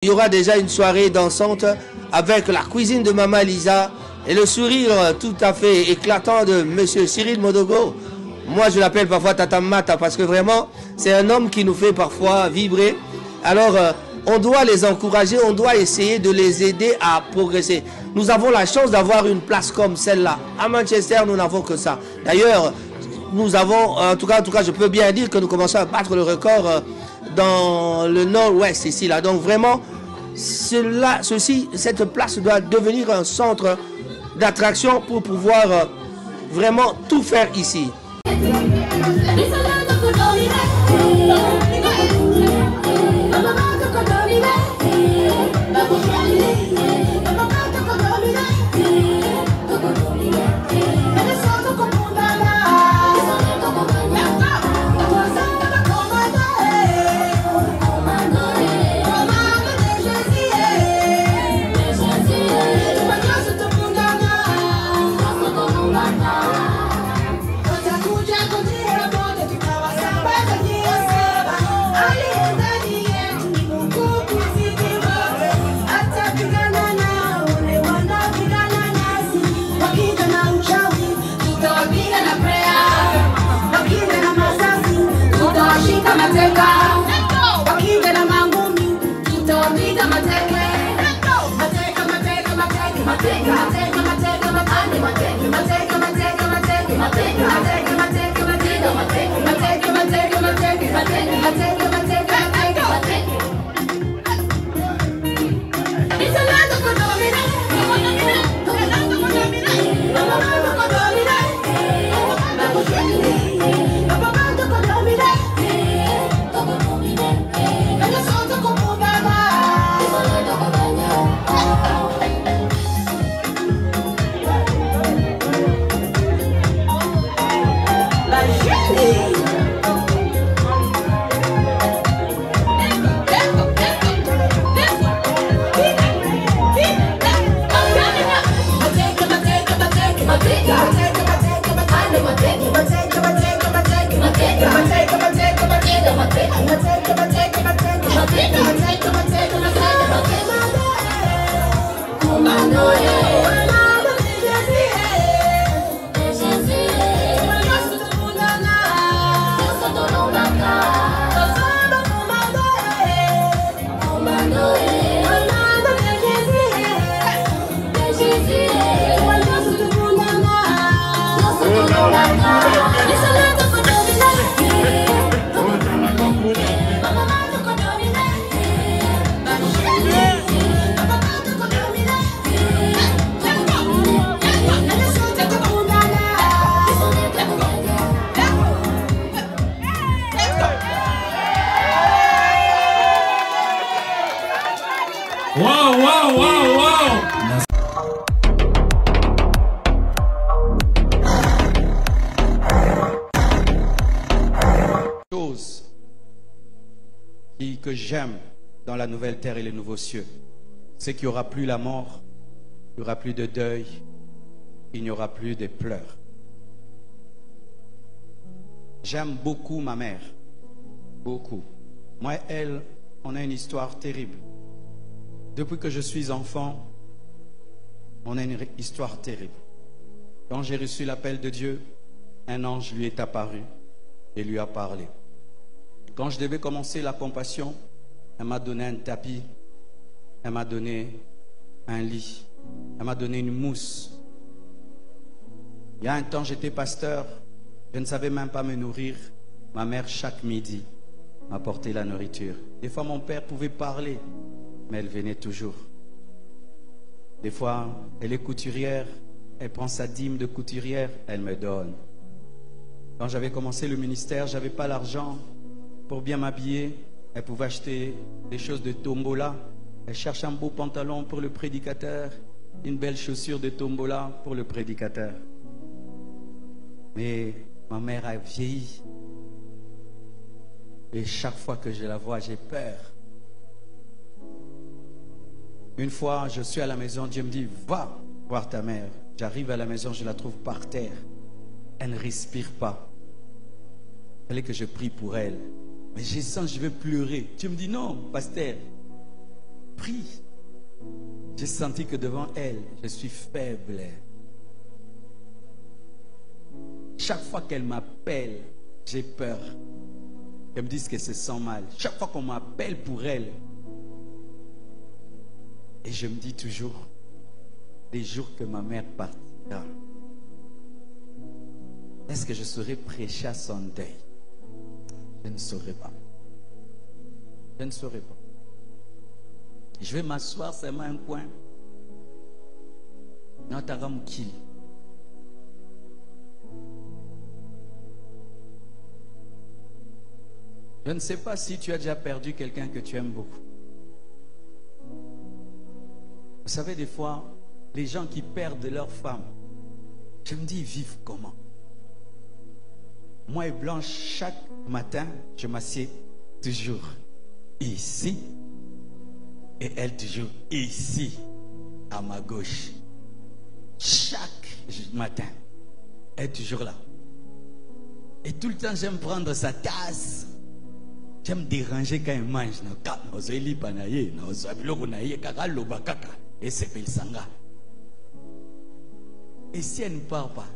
Il y aura déjà une soirée dansante avec la cuisine de Maman Lisa et le sourire tout à fait éclatant de Monsieur Cyril Modogo. Moi, je l'appelle parfois Tata Mata parce que vraiment, c'est un homme qui nous fait parfois vibrer. Alors, on doit les encourager, on doit essayer de les aider à progresser. Nous avons la chance d'avoir une place comme celle-là. À Manchester, nous n'avons que ça. D'ailleurs, nous avons, en tout cas, je peux bien dire que nous commençons à battre le record dans le nord-ouest ici, là. Donc vraiment, cette place doit devenir un centre d'attraction pour pouvoir vraiment tout faire ici. Que j'aime dans la nouvelle terre et les nouveaux cieux, c'est qu'il n'y aura plus la mort, il n'y aura plus de deuil, il n'y aura plus de pleurs. J'aime beaucoup ma mère, beaucoup. Moi et elle, on a une histoire terrible. Depuis que je suis enfant, on a une histoire terrible. Quand j'ai reçu l'appel de Dieu, un ange lui est apparu et lui a parlé. Quand je devais commencer la compassion, elle m'a donné un tapis, elle m'a donné un lit, elle m'a donné une mousse. Il y a un temps, j'étais pasteur, je ne savais même pas me nourrir. Ma mère, chaque midi, m'apportait la nourriture. Des fois, mon père pouvait parler, mais elle venait toujours. Des fois, elle est couturière, elle prend sa dîme de couturière, elle me donne. Quand j'avais commencé le ministère, je n'avais pas l'argent pour bien m'habiller. Elle pouvait acheter des choses de tombola. Elle cherche un beau pantalon pour le prédicateur, une belle chaussure de tombola pour le prédicateur. Mais ma mère a vieilli. Et chaque fois que je la vois, j'ai peur. Une fois, je suis à la maison, Dieu me dit, va voir ta mère. J'arrive à la maison, je la trouve par terre. Elle ne respire pas. Il fallait que je prie pour elle. Mais je sens que je vais pleurer. Dieu me dit, non, pasteur, pris. J'ai senti que devant elle, je suis faible. Chaque fois qu'elle m'appelle, j'ai peur qu'elle me dise qu'elle se sent mal. Chaque fois qu'on m'appelle pour elle, et je me dis toujours, les jours que ma mère partira, est-ce que je saurais prêcher à son deuil? Je ne saurais pas. Je ne saurais pas. Je vais m'asseoir seulement un coin. Je ne sais pas si tu as déjà perdu quelqu'un que tu aimes beaucoup. Vous savez, des fois, les gens qui perdent leur femme, je me dis, ils vivent comment? Moi et Blanche, chaque matin, je m'assieds toujours ici. Et elle toujours ici, à ma gauche. Chaque matin, elle est toujours là. Et tout le temps, j'aime prendre sa tasse. J'aime déranger quand elle mange. Et si elle ne part pas,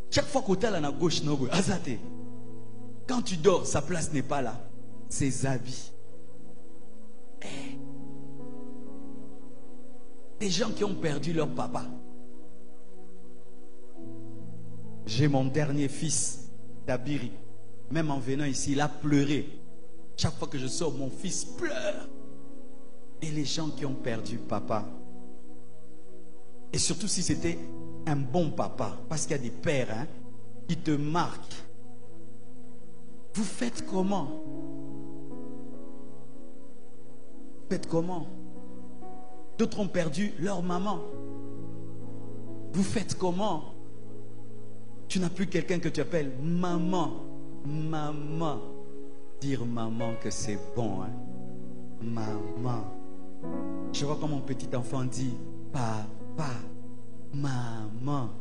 chaque fois que tu es à la gauche, quand tu dors, sa place n'est pas là. Ses habits. Des gens qui ont perdu leur papa. J'ai mon dernier fils, Tabiri. Même en venant ici, il a pleuré. Chaque fois que je sors, mon fils pleure. Et les gens qui ont perdu papa. Et surtout si c'était un bon papa. Parce qu'il y a des pères qui te marquent. Vous faites comment? Faites comment? D'autres ont perdu leur maman. Vous faites comment? Tu n'as plus quelqu'un que tu appelles maman. Maman. Dire maman que c'est bon. Maman. Je vois comme mon petit enfant dit papa, maman.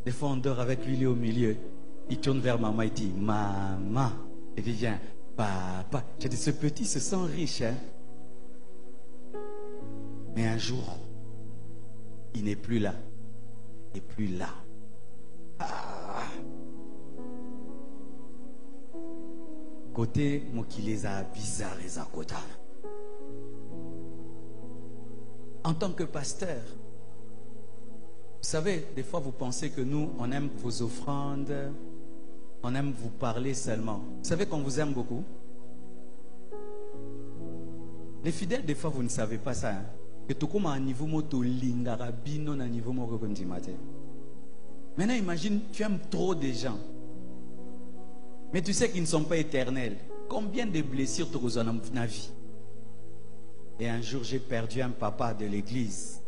Des fois on dort avec lui, il est au milieu. Il tourne vers maman et dit maman. Et puis viens, papa. J'ai dit, ce petit se sent riche. Mais un jour, il n'est plus là. Il n'est plus là. Côté, moi qui les a bizarres, les akota. En tant que pasteur, vous savez, des fois vous pensez que nous, on aime vos offrandes, on aime vous parler seulement. Vous savez qu'on vous aime beaucoup. Les fidèles, des fois, vous ne savez pas ça. Que tout comme à niveau moto lingarabino na niveau moko matin. Maintenant, imagine, tu aimes trop des gens. Mais tu sais qu'ils ne sont pas éternels. Combien de blessures tu as dans ta vie? Et un jour, j'ai perdu un papa de l'église.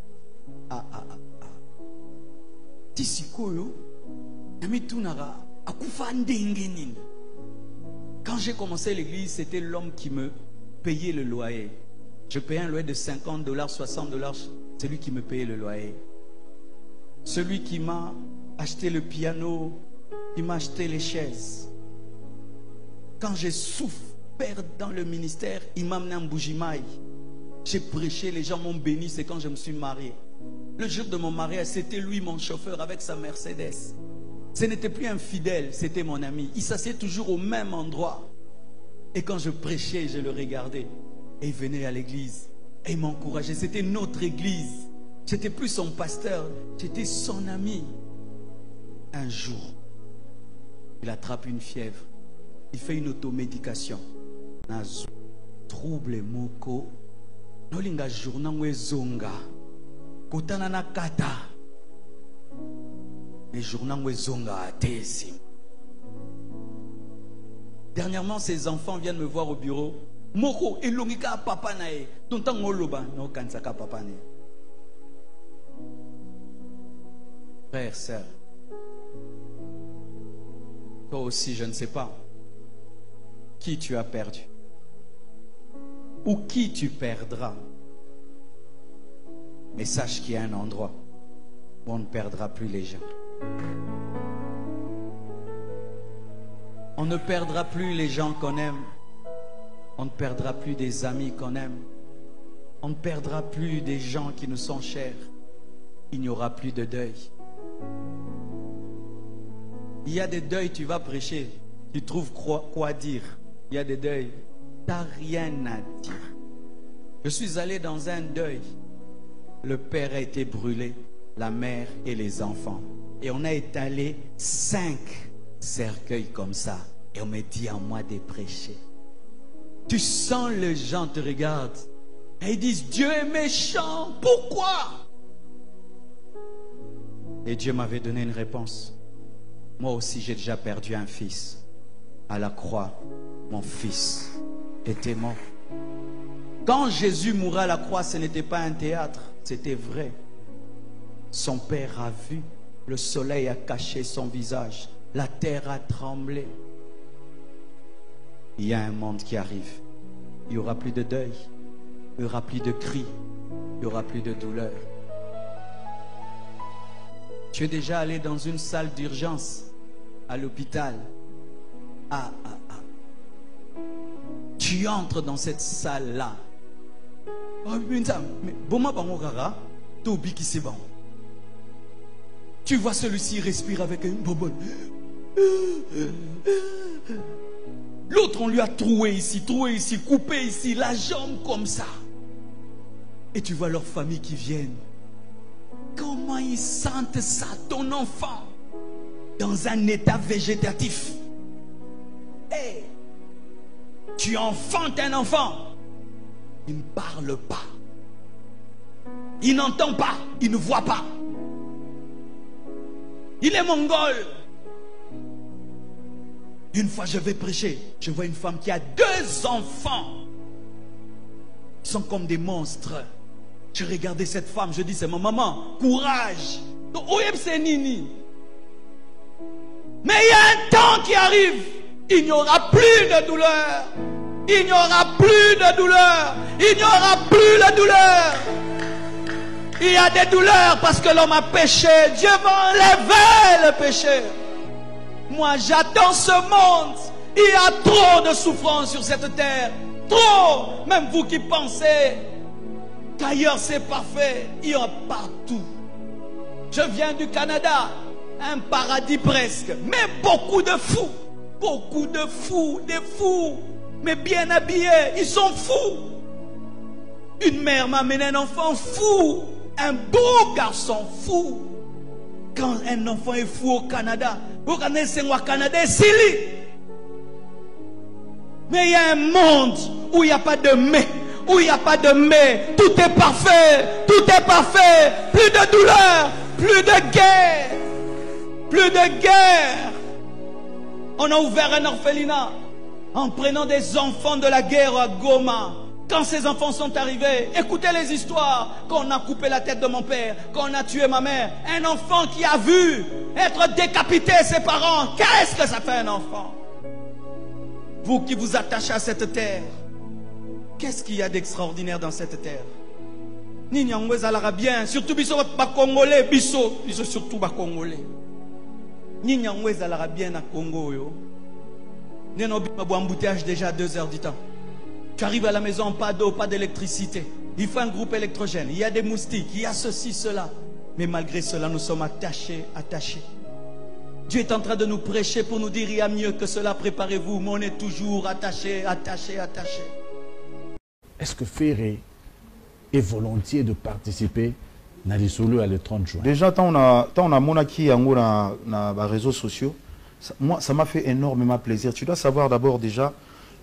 Quand j'ai commencé l'église, c'était l'homme qui me payait le loyer. Je payais un loyer de $50, $60. C'est lui qui me payait le loyer. Celui qui m'a acheté le piano, qui m'a acheté les chaises. Quand j'ai souffert dans le ministère, il m'a amené en Bougimaï. J'ai prêché, les gens m'ont béni, c'est quand je me suis marié. Le jour de mon mariage, c'était lui mon chauffeur avec sa Mercedes. Ce n'était plus un fidèle, c'était mon ami. Il s'asseyait toujours au même endroit. Et quand je prêchais, je le regardais. Et il venait à l'église. Et il m'encourageait. C'était notre église. J'étais plus son pasteur, j'étais son ami. Un jour, il attrape une fièvre. Il fait une automédication. Trouble moko. Nolinga journa zonga. Kotana na kata. Mais journa zonga atesi. Dernièrement, ses enfants viennent me voir au bureau. Moko elongika papa nae. Tonta ngoloba no kansaka papa nae. Frère, sœur, toi aussi, je ne sais pas qui tu as perdu ou qui tu perdras. Mais sache qu'il y a un endroit où on ne perdra plus les gens. On ne perdra plus les gens qu'on aime. On ne perdra plus des amis qu'on aime. On ne perdra plus des gens qui nous sont chers. Il n'y aura plus de deuil. Il y a des deuils, tu vas prêcher, tu trouves quoi dire. Il y a des deuils, tu n'as rien à dire. Je suis allé dans un deuil. Le père a été brûlé, la mère et les enfants. Et on a étalé 5 cercueils comme ça. Et on me dit à moi de prêcher. Tu sens les gens te regardent. Et ils disent, Dieu est méchant, pourquoi? Et Dieu m'avait donné une réponse. Moi aussi, j'ai déjà perdu un fils. À la croix, mon fils était mort. Quand Jésus mourait à la croix, ce n'était pas un théâtre, c'était vrai. Son père a vu, le soleil a caché son visage, la terre a tremblé. Il y a un monde qui arrive. Il n'y aura plus de deuil, il n'y aura plus de cris, il n'y aura plus de douleur. Tu es déjà allé dans une salle d'urgence à l'hôpital. Tu entres dans cette salle-là. Tu vois celui-ci respirer avec une bonbonne. L'autre, on lui a troué ici, coupé ici, la jambe comme ça. Et tu vois leur famille qui viennent. Comment ils sentent ça, ton enfant, dans un état végétatif? Hey, tu enfantes un enfant. Il ne parle pas. Il n'entend pas. Il ne voit pas. Il est mongol. Une fois je vais prêcher, je vois une femme qui a 2 enfants. Ils sont comme des monstres. Je regardais cette femme, je dis, c'est ma maman, courage. Mais il y a un temps qui arrive, il n'y aura plus de douleur. Il n'y aura plus de douleur. Il n'y aura plus de douleur. Il y a des douleurs parce que l'homme a péché. Dieu va enlever le péché. Moi, j'attends ce monde. Il y a trop de souffrance sur cette terre. Trop. Même vous qui pensez qu'ailleurs c'est parfait, il y a partout. Je viens du Canada, un paradis presque, mais beaucoup de fous. Beaucoup de fous, des fous, mais bien habillés, ils sont fous. Une mère m'a amené un enfant fou, un beau garçon fou. Quand un enfant est fou au Canada, au Canada, c'est mais il y a un monde où il n'y a pas de mais, où il n'y a pas de mais. Tout est parfait, tout est parfait. Plus de douleur, plus de guerre, plus de guerre. On a ouvert un orphelinat en prenant des enfants de la guerre à Goma. Quand ces enfants sont arrivés, écoutez les histoires. Quand on a coupé la tête de mon père, quand on a tué ma mère, un enfant qui a vu être décapité ses parents, qu'est-ce que ça fait un enfant? Vous qui vous attachez à cette terre, qu'est-ce qu'il y a d'extraordinaire dans cette terre? Ninyangwez bien, surtout biso ba Congolais, biso surtout ba Congolais. Ninyangwez bien à Congo yo. Neno ba embouteillage déjà à 2 h du temps. Tu arrives à la maison, pas d'eau, pas d'électricité. Il faut un groupe électrogène. Il y a des moustiques, il y a ceci, cela. Mais malgré cela, nous sommes attachés. Dieu est en train de nous prêcher pour nous dire il y a mieux que cela, préparez-vous. Mais on est toujours attachés. Est-ce que Ferré est volontiers de participer dans les solos le 30 juin? Déjà, tant on a monaki dans les réseaux sociaux, moi, ça m'a fait énormément plaisir. Tu dois savoir d'abord déjà,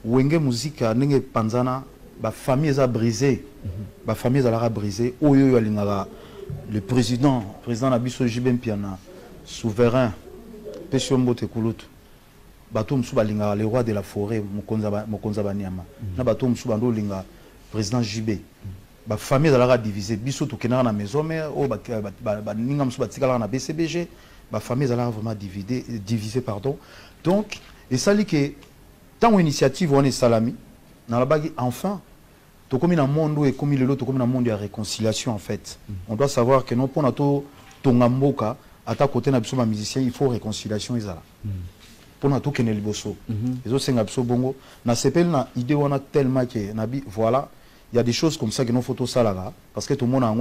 Wenge musique nenge panzana, ba famille a brisé, ba famille a brisé. Oyo le président Nabiso Jibem Piana, souverain, Peshombo Tekulutu, bato msuba linga le roi de la forêt, Mokonza Banyama, na bato msuba ndo linga président Jibé. Ba famille a divisé, biso to kenara na maison mère, o ba ninga msuba tikala na BCBG, ba famille a vraiment divisé pardon. Donc, et ça dit que tant initiative on est salami, dans la bague enfin, tout comme dans le monde et comme le comme dans le monde de la réconciliation en fait. On doit savoir que non pour notre tongamboka à ta côté na musicien il faut réconciliation ezala. pour na tokene liboso ezo senga biso bongo na sepel na idée wana tellement que nabi voilà il y a des choses comme ça que nos photos salaga parce que tout le monde en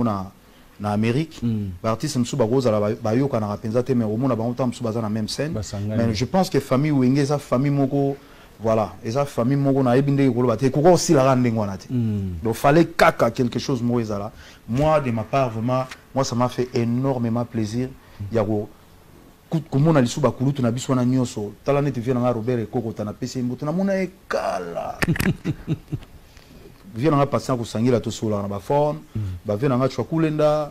na Amérique ba artiste msu ba roza la ba yoka na rapenza te mais au monde ba onta msu baza na même scène mais je pense que famille wenge za famille moko voilà eza famille moko na ebinde ko ba te ko aussi la rande ngwana te donc fallait kaka quelque chose mo ezala moi de ma part vraiment moi ça m'a fait énormément plaisir ya ko komona lisu ba kulutu na biso na nyoso tala nete vient na Robert Ekoko tana pesi mboto na mona ekala vient na patient ko sangila to sola na ba phone ba vient na chwa kulenda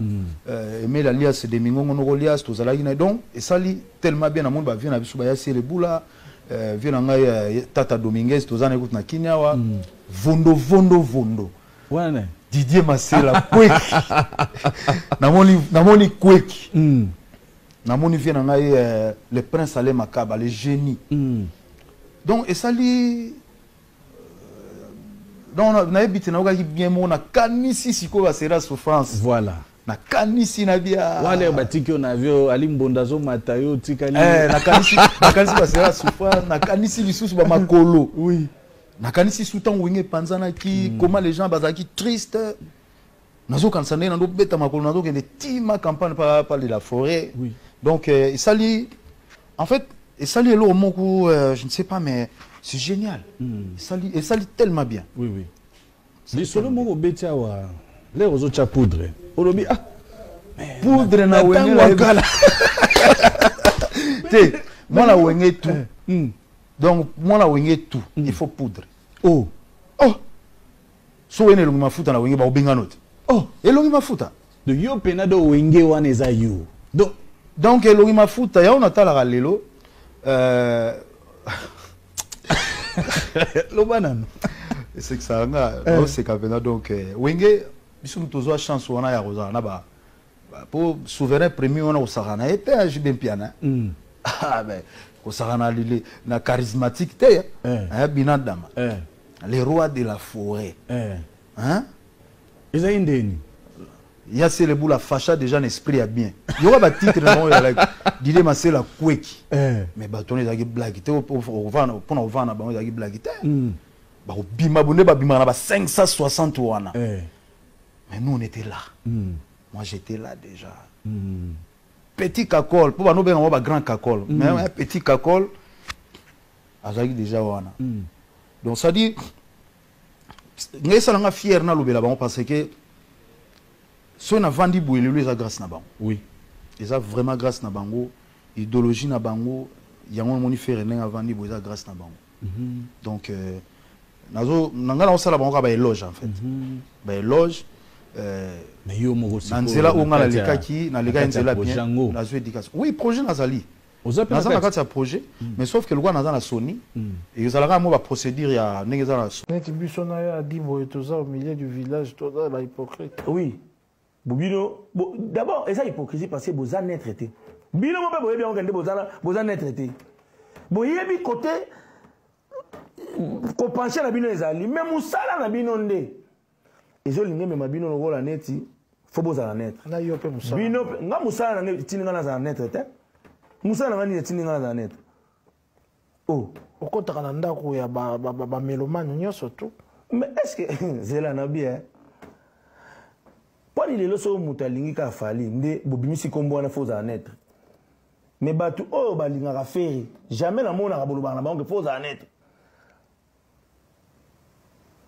Emile alias de mingongo no alias to zala ina donc et ça li tellement bien na monde ba vient na biso ba ya le bula vient na Tata Dominguez to zana ekut na Kinyawa vondo wana Didier Masela kweki namoni kweki namoni vient na le prince Ale Makaba le génie donc et ça li donc na ebite na okaki bien mona kanisi siko ba sera souffrance voilà na kanisi na bia wale batiki on avio ali mbondazo matayo tikali na kanisi ba sera souffrance na kanisi lisusu ba makolo oui na kanisi soutan wenge panzana ki comment les gens bazaki triste nazo kansane na ndo beta makolo nazo kende tima campagne par de la forêt oui donc et ça li en fait et ça li lo moko je ne sais pas mais c'est génial. Et ça lit tellement bien. Oui, oui. Les solo moko betia wa les ozo cha poudre. Olobi ah poudre na wenge wakala. Té, moi la wenge tout. Donc moi la wenge tout, il faut poudre. Oh. Oh. So wene longi mafuta na wenge ba obenga note. Oh, et longi mafuta. De yo penado wenge wana eza yo. Donc longi mafuta ya on atala lelo Lobanan. C'est que ça nga c'est qu'avena donc wenge biso tozo chance wana ya roza na ba pour souverain premier wana osarana et page bien piana ah ben osarana lile na charismatique te binadama les rois de la forêt hein ils ont indeni il y a c'est le bout la facha déjà un esprit à bien il y aura ba titre non ya like Didier Masela kweki mais ba tonner za blague te pour na ba za blague te ba bima bonne ba bima na ba 560 wana mais nous on était là moi j'étais là déjà petit cacol pour ba no ben ba grand cacol mais un petit cacol azaki déjà wana donc ça dit ngesa nga fier na lobela ba parce que si on a vendu bouillie, ils ont grâce na bango. Oui. Ils ont vraiment grâce na bango. Idéologie na bango. Il y a un moni faire n'en a vendu bouillie, ils ont grâce na bango. Donc, nazo nangana on sala bango ba éloge en fait. Ba éloge. Mais yo mo aussi. Nanzela on a la lekaki, na lega nzela bien. Nazo éducation. Oui, projet nazali. Nazo na kati ya projet, mais sauf que le gars nazo na Sony. Et ils allaient mo ba procédure ya nengeza na Sony. Net bisona ya di boye toza au milieu du village, toza ba hypocrite. Oui. Bobino, d'abord, et ça hypocrisie parce que vous en êtes traité. Bino, mon père, vous bien regardé, vous en êtes traité. Vous avez côté, qu'on penche à la bino les alliés, même Moussala na bino ndé. Et je l'ai même bino no la neti, faut vous en être. Là, il y a peu Moussala. Bino, nga Moussala na tininga na net traité. Moussala na ni tininga na net. Oh, au compte à l'andako ya ba mélomane nyoso tout. Mais est-ce que Zela na bien? Quand il est là, il y a des gens qui ont faux à naître. Mais batu oh balinga faire jamais la mona rabolo bana banque faux à naître.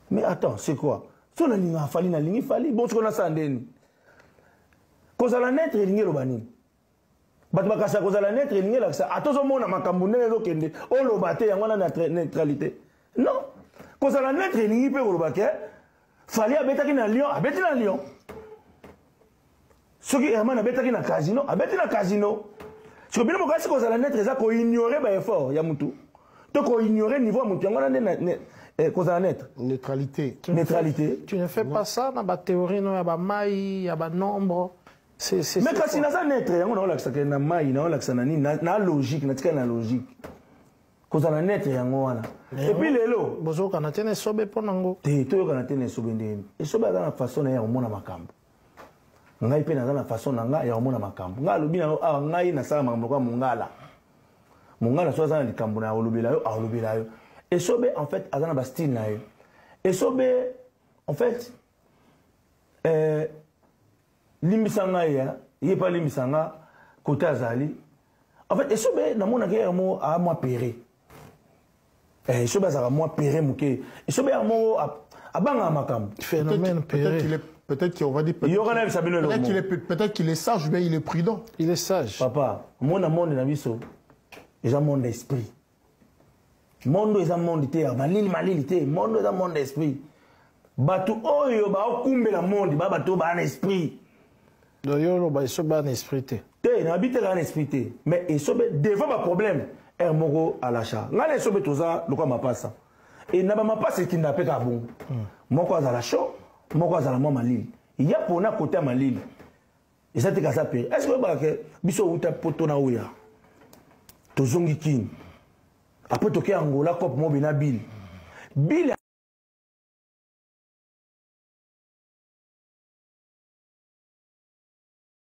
Mais attends, c'est quoi? So na linga fali na lingi fali bon qu'on a ça ndeni. Cause la naître lingi lo bani. Batu bakasa cause la naître lingi la ça. Attention mona makambu ndezo kende. O lo baté yango na neutralité. Non. Cause la naître lingi pe lo baké. Fali abetaki na Lyon, abeti na Lyon. Ce qui est vraiment abetaki na casino, abeti na casino. Ce que bien mo kasi cause la naître ça ko ignorer ba effort ya mutu. To ko ignorer niveau mutu yango na cause la naître. Neutralité. Neutralité. Tu ne fais pas ça dans la théorie non ya ba mai, ya ba nombre. C'est mais kasi na ça naître yango na olakisa ke na mai na olakisa na ni na logique na tika na logique. Cause la naître yango wana. Et puis lelo bozo kana tene sobe ponango. Te to kana tene sobe ndeni. Et sobe na façon na ya omona makambo. Ngai pe na façon na nga ya omona makambo. Nga lobi na ngai na sala makambo kwa mungala. mongala so aza na likambo na olobela yo et sobe en fait aza na ba style na yo et sobe en fait limbisanga ya yepa limbisanga côté azali en fait et sobe na mona ke mo a moi péré et sobe azara moi péré muke et sobe mo abanga makambo Phénomène péré. Peut-être qu'on va dire. Peut-être qu'il est sage, mais il est prudent. Il est sage. Papa, mon monde na biso, est un monde d'esprit. Monde est un monde d'esprit. Malili te. Monde est un monde d'esprit. Batu oyo ba okumbe la monde, ba batu ba un esprit. Doyo ba iso ba un esprit te. Te na bité la un esprit te. Mais isobe devant ba problème, er moko à l'achat. Ngale isobe toza lokwa mapasa. Et na ba mapasa qui n'a pas ka bon. Moko azala chaud. Moko azala mo malili. Il y a pour na côté malili. Et ça te ka ça pé. Est-ce que biso uta poto na oya. Tozongi king. Après toke Angola cop mo bina bill. Bill